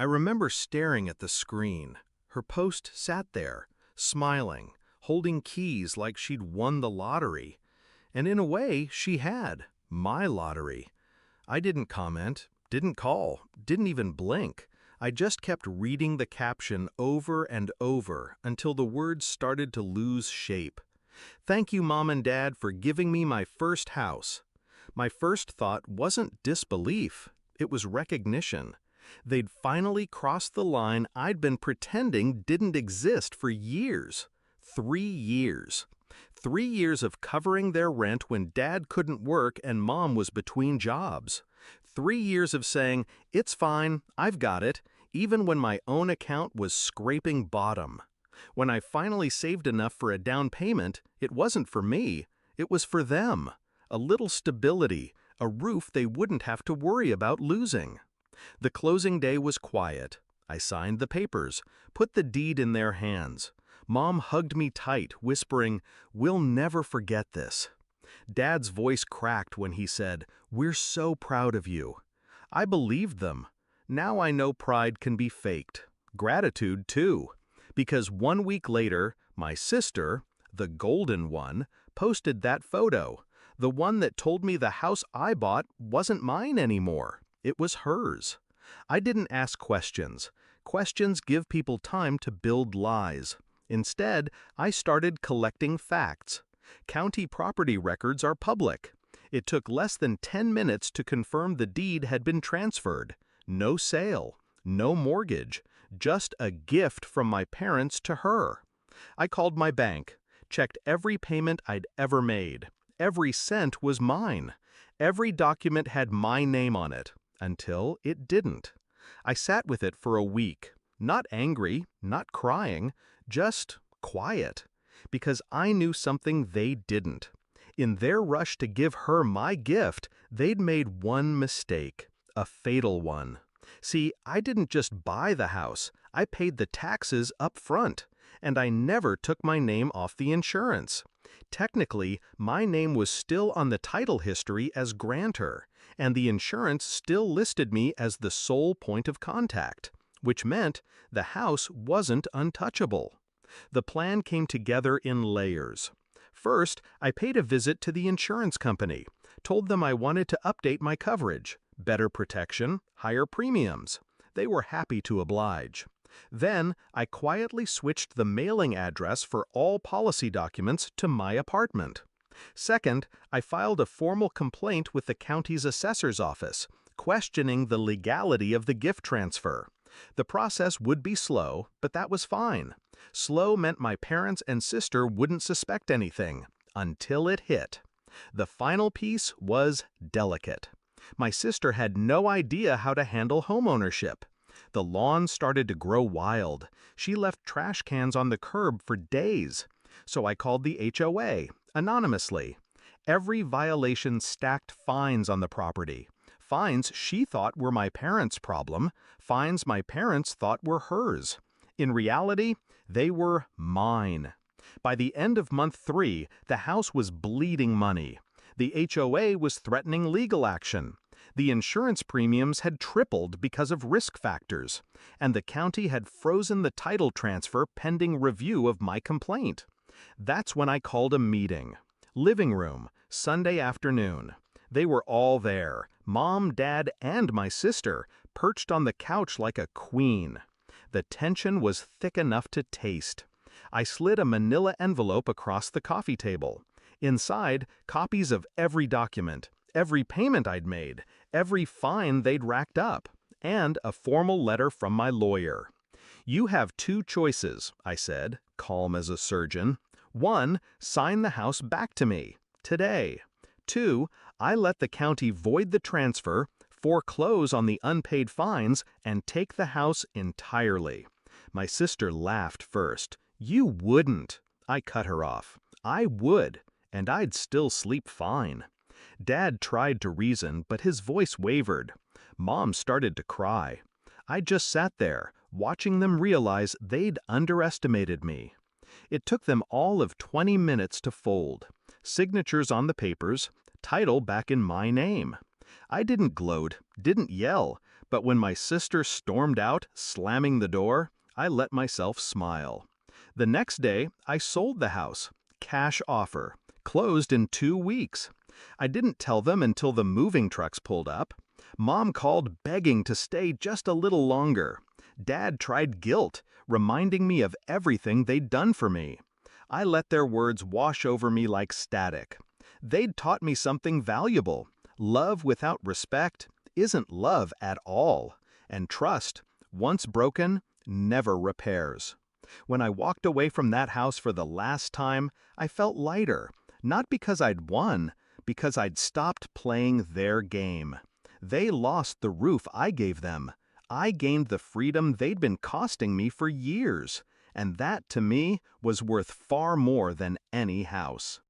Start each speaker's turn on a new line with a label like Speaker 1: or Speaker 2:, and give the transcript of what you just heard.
Speaker 1: I remember staring at the screen. Her post sat there, smiling, holding keys like she'd won the lottery. And in a way, she had. My lottery. I didn't comment, didn't call, didn't even blink. I just kept reading the caption over and over until the words started to lose shape. Thank you, Mom and Dad, for giving me my first house. My first thought wasn't disbelief, it was recognition. They'd finally crossed the line I'd been pretending didn't exist for years. 3 years. 3 years of covering their rent when Dad couldn't work and Mom was between jobs. 3 years of saying, it's fine, I've got it, even when my own account was scraping bottom. When I finally saved enough for a down payment, it wasn't for me, it was for them. A little stability, a roof they wouldn't have to worry about losing. The closing day was quiet. I signed the papers, put the deed in their hands. Mom hugged me tight, whispering, "We'll never forget this." Dad's voice cracked when he said, "We're so proud of you." I believed them. Now I know pride can be faked. Gratitude, too. Because 1 week later, my sister, the golden one, posted that photo. The one that told me the house I bought wasn't mine anymore. It was hers. I didn't ask questions. Questions give people time to build lies. Instead, I started collecting facts. County property records are public. It took less than 10 minutes to confirm the deed had been transferred. No sale, no mortgage, just a gift from my parents to her. I called my bank, checked every payment I'd ever made. Every cent was mine. Every document had my name on it, until it didn't. I sat with it for a week, not angry, not crying, just quiet, because I knew something they didn't. In their rush to give her my gift, they'd made one mistake, a fatal one. See, I didn't just buy the house, I paid the taxes up front, and I never took my name off the insurance. Technically, my name was still on the title history as grantor, and the insurance still listed me as the sole point of contact, which meant the house wasn't untouchable. The plan came together in layers. First, I paid a visit to the insurance company, told them I wanted to update my coverage, better protection, higher premiums. They were happy to oblige. Then, I quietly switched the mailing address for all policy documents to my apartment. Second, I filed a formal complaint with the county's assessor's office, questioning the legality of the gift transfer. The process would be slow, but that was fine. Slow meant my parents and sister wouldn't suspect anything, until it hit. The final piece was delicate. My sister had no idea how to handle homeownership. The lawn started to grow wild. She left trash cans on the curb for days. So I called the HOA, anonymously. Every violation stacked fines on the property. Fines she thought were my parents' problem, fines my parents thought were hers. In reality, they were mine. By the end of month 3, the house was bleeding money. The HOA was threatening legal action. The insurance premiums had tripled because of risk factors, and the county had frozen the title transfer pending review of my complaint. That's when I called a meeting. Living room, Sunday afternoon. They were all there, Mom, Dad, and my sister, perched on the couch like a queen. The tension was thick enough to taste. I slid a manila envelope across the coffee table. Inside, copies of every document, every payment I'd made, every fine they'd racked up, and a formal letter from my lawyer. "You have 2 choices," I said, calm as a surgeon. 1, sign the house back to me, today. 2, I let the county void the transfer, foreclose on the unpaid fines, and take the house entirely. My sister laughed first. "You wouldn't." I cut her off. "I would, and I'd still sleep fine." Dad tried to reason, but his voice wavered. Mom started to cry. I just sat there, watching them realize they'd underestimated me. It took them all of 20 minutes to fold. Signatures on the papers, title back in my name. I didn't gloat, didn't yell, But when my sister stormed out, slamming the door, I let myself smile. The next day, I sold the house. Cash offer. Closed in 2 weeks. I didn't tell them until the moving trucks pulled up. Mom called begging to stay just a little longer. Dad tried guilt, reminding me of everything they'd done for me. I let their words wash over me like static. They'd taught me something valuable. Love without respect isn't love at all. And trust, once broken, never repairs. When I walked away from that house for the last time, I felt lighter, not because I'd won, because I'd stopped playing their game. They lost the roof I gave them. I gained the freedom they'd been costing me for years, and that, to me, was worth far more than any house.